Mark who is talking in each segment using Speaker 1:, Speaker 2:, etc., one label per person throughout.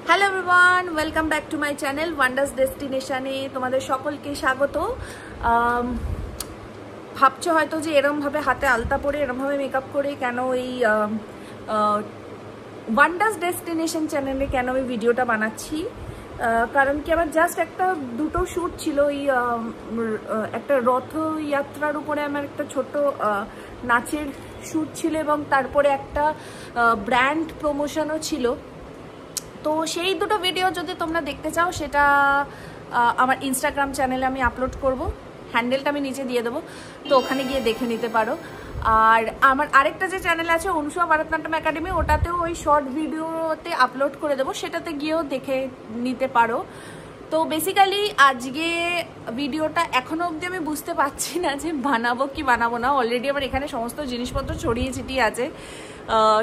Speaker 1: Hello everyone, welcome back to my channel wonders ডেস্টিনেশনে তোমাদের সকলকে স্বাগত। ভাবছো হয়তো যে এরমভাবে হাতে আলতা পরে এরমভাবে মেকআপ করে কেন এই ওয়ান্ডার্স ডেস্টিনেশন চ্যানেলে কেন আমি ভিডিওটা বানাচ্ছি। কারণ কি আমার জাস্ট দুটো শ্যুট ছিল। এই একটা রথযাত্রার উপরে আমার একটা ছোট নাচের শ্যুট ছিল এবং তারপরে একটা ব্র্যান্ড প্রমোশনও ছিল। তো সেই দুটো ভিডিও যদি তোমরা দেখতে চাও সেটা আমার ইনস্টাগ্রাম চ্যানেলে আমি আপলোড করব, হ্যান্ডেলটা আমি নিচে দিয়ে দেবো, তো ওখানে গিয়ে দেখে নিতে পারো। আর আমার আরেকটা যে চ্যানেল আছে অনুসুয়া ভারতনাট্যম একাডেমি, ওটাতেও ওই শর্ট ভিডিওতে আপলোড করে দেবো, সেটাতে গিয়েও দেখে নিতে পারো। তো বেসিক্যালি আজকে ভিডিওটা এখনও অবধি আমি বুঝতে পারছি না যে বানাবো কি বানাবো না। অলরেডি আমার এখানে সমস্ত জিনিসপত্র ছড়িয়ে ছিটিয়ে আছে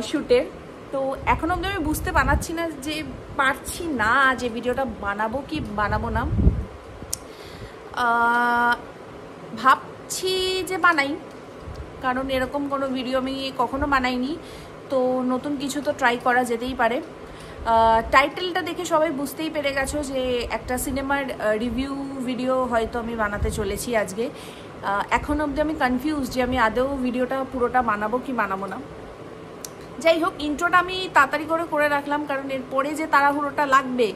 Speaker 1: শ্যুটের, তো এখনও অবধি আমি বুঝতে পারছি না যে ভিডিওটা বানাবো কি বানাবো না। ভাবছি যে বানাই, কারণ এরকম কোনো ভিডিও আমি কখনো বানাইনি, তো নতুন কিছু তো ট্রাই করা যেতেই পারে। টাইটেলটা দেখে সবাই বুঝতেই পেরে গেছো যে একটা সিনেমার রিভিউ ভিডিও হয়তো আমি বানাতে চলেছি আজকে। এখন অবধি আমি কনফিউজ যে আমি আদৌ ভিডিওটা পুরোটা বানাবো কি বানাবো না। যাই হোক, ইন্ট্রোটা আমি তাড়াতাড়ি করে রাখলাম, কারণ এরপরে যে তাড়াহুড়োটা লাগবে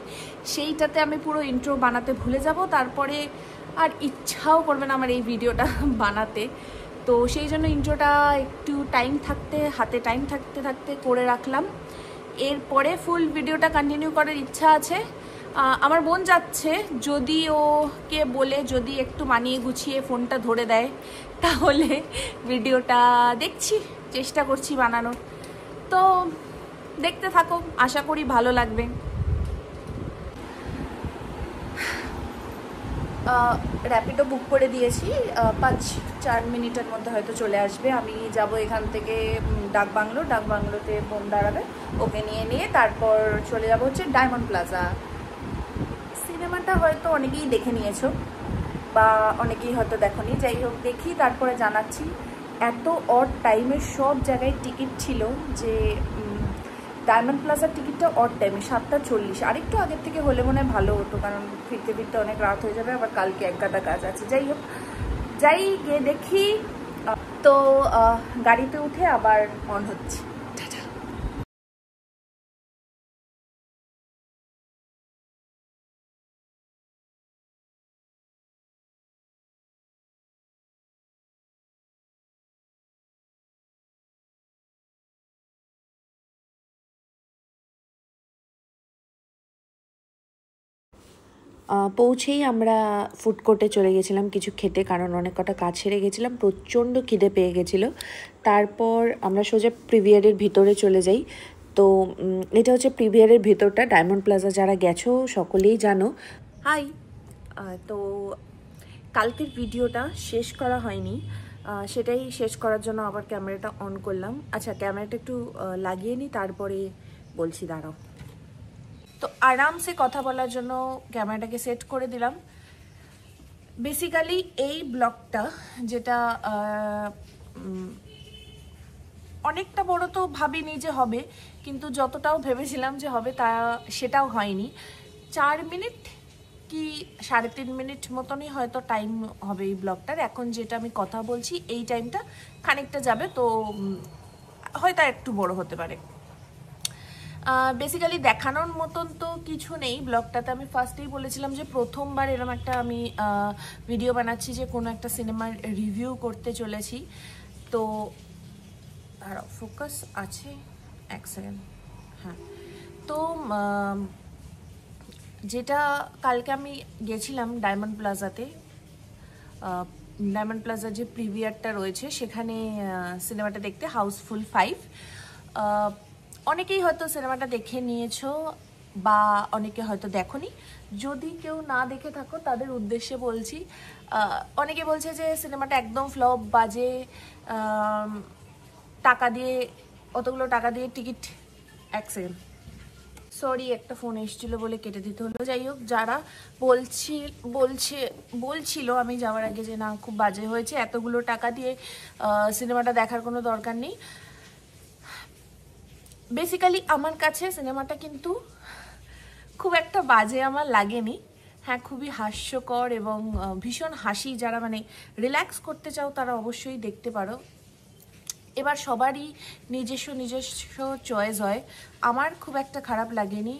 Speaker 1: সেইটাতে আমি পুরো ইন্ট্রো বানাতে ভুলে যাব, তারপরে আর ইচ্ছাও করবে না আমার এই ভিডিওটা বানাতে। তো সেই জন্য ইন্ট্রোটা একটু হাতে টাইম থাকতে করে রাখলাম। এরপরে ফুল ভিডিওটা কন্টিনিউ করার ইচ্ছা আছে। আমার বোন যাচ্ছে, যদি ওকে বলে যদি একটু মানিয়ে গুছিয়ে ফোনটা ধরে দেয় তাহলে ভিডিওটা চেষ্টা করছি বানানোর। তো দেখতে থাকো, আশা করি ভালো লাগবে। র্যাপিডো বুক করে দিয়েছি, 5-4 মিনিটের মধ্যে হয়তো চলে আসবে। আমি যাব এখান থেকে ডাকবাংলোতে বোন দাঁড়াবে, ওকে নিয়ে তারপর চলে যাব হচ্ছে ডায়মন্ড প্লাজা। সিনেমাটা হয়তো অনেকেই দেখে নিয়েছো বা অনেকেই হয়তো দেখোনি, যাই হোক দেখি তারপরে জানাচ্ছি। এত অড টাইমে সব জায়গায় টিকিট ছিল যে ডায়মন্ড প্লাজার টিকিটটা অড টাইমে 7:40, আরেকটু আগের থেকে হলে মনে হয় ভালো হতো, কারণ ফিরতে অনেক রাত হয়ে যাবে, আবার কালকে একগাদা কাজ আছে। যাই হোক, গিয়ে দেখি। তো গাড়িতে উঠে আবার অন হচ্ছে। পৌঁছেই আমরা ফুড কোর্টে চলে গেছিলাম কিছু খেতে, কারণ অনেক কটা কাজ সেরে গেছিলাম, প্রচণ্ড খিদে পেয়ে গেছিলো। তারপর আমরা সোজা প্রিভিয়ারের ভিতরে চলে যাই। তো এটা হচ্ছে প্রিভিয়ারের ভিতরটা। ডায়মন্ড প্লাজা যারা গেছো সকলেই জানো। হাই, তো কালকের ভিডিওটা শেষ করা হয়নি, সেটাই শেষ করার জন্য আবার ক্যামেরাটা অন করলাম। আচ্ছা, ক্যামেরাটা একটু লাগিয়ে নিই, তারপরে বলছি, দাঁড়াও। তো আরামসে কথা বলার জন্য ক্যামেরাটাকে সেট করে দিলাম। বেসিক্যালি এই ব্লগটা, যেটা অনেকটা বড় তো ভাবিনি যে হবে, কিন্তু যতটাও ভেবেছিলাম যে হবে সেটাও হয়নি। 4 মিনিট কি 3.5 মিনিট মতনই হয়তো টাইম হবে এই ব্লগটার। এখন যেটা আমি কথা বলছি এই টাইমটা খানিকটা যাবে, তো হয়তো একটু বড় হতে পারে। বেসিক্যালি দেখানোর মতন তো কিছু নেই ব্লগটাতে। আমি ফার্স্টেই বলেছিলাম যে প্রথমবার এরকম একটা আমি ভিডিও বানাচ্ছি যে কোনো একটা সিনেমার রিভিউ করতে চলেছি। তো ফোকাস আছে, 1 সেকেন্ড। হ্যাঁ, তো যেটা কালকে আমি গেছিলাম ডায়মন্ড প্লাজাতে, ডায়মন্ড প্লাজার যে প্রিভিয়ারটা রয়েছে সেখানে সিনেমাটা দেখতে, হাউসফুল 5। অনেকেই হয়তো সিনেমাটা দেখে নিয়েছো বা অনেকে হয়তো দেখোনি। যদি কেউ না দেখে থাকো তাদের উদ্দেশ্যে বলছি, অনেকে বলছে যে সিনেমাটা একদম ফ্লপ, বাজে, অতগুলো টাকা দিয়ে টিকিট। 1 সেকেন্ড, সরি, একটা ফোন এসেছিল বলে কেটে দিতে হলো। যাই হোক, যারা বলছিল আমি যাওয়ার আগে যে না খুব বাজে হয়েছে, এতগুলো টাকা দিয়ে সিনেমাটা দেখার কোনো দরকার নেই। বেসিক্যালি আমার কাছে সিনেমাটা কিন্তু খুব একটা বাজে আমার লাগেনি। হ্যাঁ, খুবই হাস্যকর এবং ভীষণ হাসি, যারা মানে রিল্যাক্স করতে চাও তারা অবশ্যই দেখতে পারো। এবার সবারই নিজস্ব নিজস্ব চয়েস হয়, আমার খুব একটা খারাপ লাগেনি,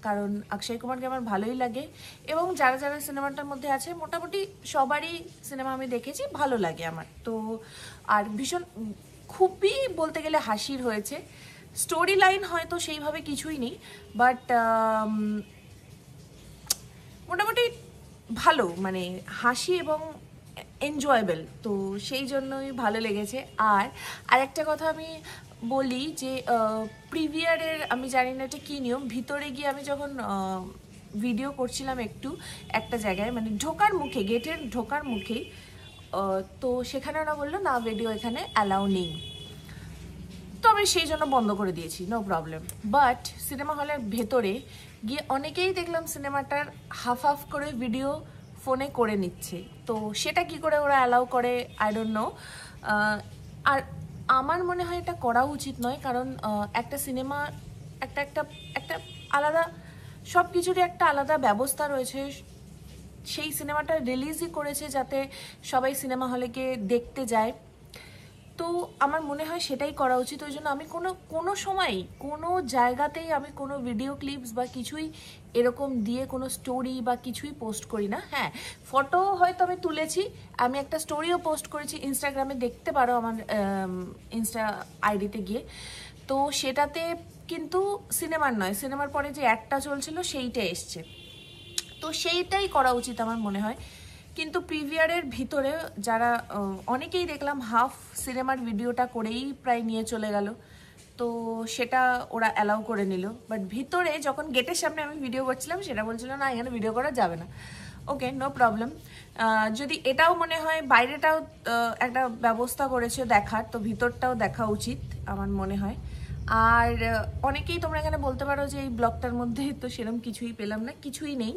Speaker 1: কারণ অক্ষয় কুমারকে আমার ভালোই লাগে এবং যারা যারা সিনেমাটার মধ্যে আছে মোটামুটি সবারই সিনেমা আমি দেখেছি, ভালো লাগে আমার। তো আর ভীষণ খুবই বলতে গেলে হাসির হয়েছে। স্টোরি লাইন হয়তো সেইভাবে কিছুই নেই, বাট মোটামুটি ভালো, মানে হাসি এবং এনজয়েবল, তো সেই জন্যই ভালো লেগেছে। আর আরেকটা কথা আমি বলি যে প্রিভিয়ারের আমি জানি না এটা কী নিয়ম, ভিতরে গিয়ে আমি যখন ভিডিও করছিলাম একটা জায়গায়, মানে ঢোকার মুখে, গেটের ঢোকার মুখেই, তো সেখানে ওরা বললো না, ভিডিও এখানে অ্যালাউ নেই, তো আমি সেই জন্য বন্ধ করে দিয়েছি, নো প্রবলেম। বাট সিনেমা হলের ভেতরে গিয়ে অনেকেই দেখলাম সিনেমাটার হাফ হাফ করে ভিডিও ফোনে করে নিচ্ছে, তো সেটা কি করে ওরা অ্যালাউ করে আই ডোন্ট নো। আর আমার মনে হয় এটা করা উচিত নয়, কারণ একটা সিনেমা একটা একটা একটা আলাদা, সব কিছুরই একটা আলাদা ব্যবস্থা রয়েছে। সেই সিনেমাটা রিলিজই করেছে যাতে সবাই সিনেমা হলে গিয়ে দেখতে যায়, তো আমার মনে হয় সেটাই করা উচিত। ওই জন্য আমি কোনো সময় কোনো জায়গাতেই আমি কোনো ভিডিও ক্লিপস বা কিছুই এরকম দিয়ে কোনো স্টোরি বা কিছুই পোস্ট করি না। হ্যাঁ, ফটো হয়তো আমি তুলেছি, আমি একটা স্টোরিও পোস্ট করেছি, ইনস্টাগ্রামে দেখতে পারো আমার ইনস্টা আইডিতে গিয়ে, তো সেটাতে কিন্তু সিনেমার নয়, সিনেমার পরে যে অ্যাডটা চলছিল সেইটা এসছে, তো সেইটাই করা উচিত আমার মনে হয়। কিন্তু প্রিভিয়ারের ভিতরে যারা অনেকেই দেখলাম হাফ সিনেমার ভিডিওটা করেই প্রায় নিয়ে চলে গেল, তো সেটা ওরা অ্যালাউ করে নিল। বাট ভিতরে যখন গেটের সামনে আমি ভিডিও করছিলাম সেটা বলছিল না, এখানে ভিডিও করা যাবে না। ওকে, নো প্রবলেম। যদি এটাও মনে হয় বাইরেটাও একটা ব্যবস্থা করেছে দেখার, তো ভিতরটাও দেখা উচিত আমার মনে হয়। আর অনেকেই তোমরা এখানে বলতে পারো যে এই ব্লগটার মধ্যে তো সেরকম কিছুই পেলাম না, কিছুই নেই।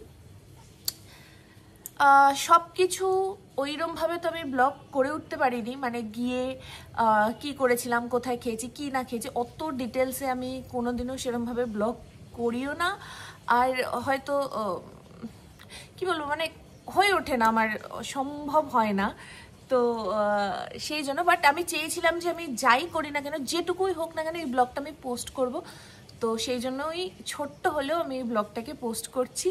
Speaker 1: সব কিছু ওইরমভাবে তো আমি ব্লগ করে উঠতে পারিনি, মানে গিয়ে কি করেছিলাম, কোথায় খেয়েছি, কি না খেয়েছি, অত ডিটেলসে আমি কোনোদিনও সেরমভাবে ব্লগ করিও না। আর হয়তো কি বলবো, মানে হয়ে ওঠে না, আমার সম্ভব হয় না, তো সেই জন্য। বাট আমি চেয়েছিলাম যে আমি যাই করি না কেন, যেটুকুই হোক না কেন, এই ব্লগটা আমি পোস্ট করব, তো সেই জন্যই ছোট্ট হলেও আমি এই ব্লগটাকে পোস্ট করছি।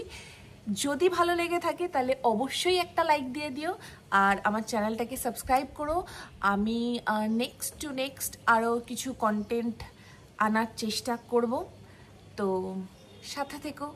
Speaker 1: যদি ভালো লেগে থাকে তাহলে অবশ্যই একটা লাইক দিয়ে দিও, আর আমার চ্যানেলটাকে সাবস্ক্রাইব করো। আমি নেক্সট আরও কিছু কন্টেন্ট আনার চেষ্টা করব, তো সাথে থেকো।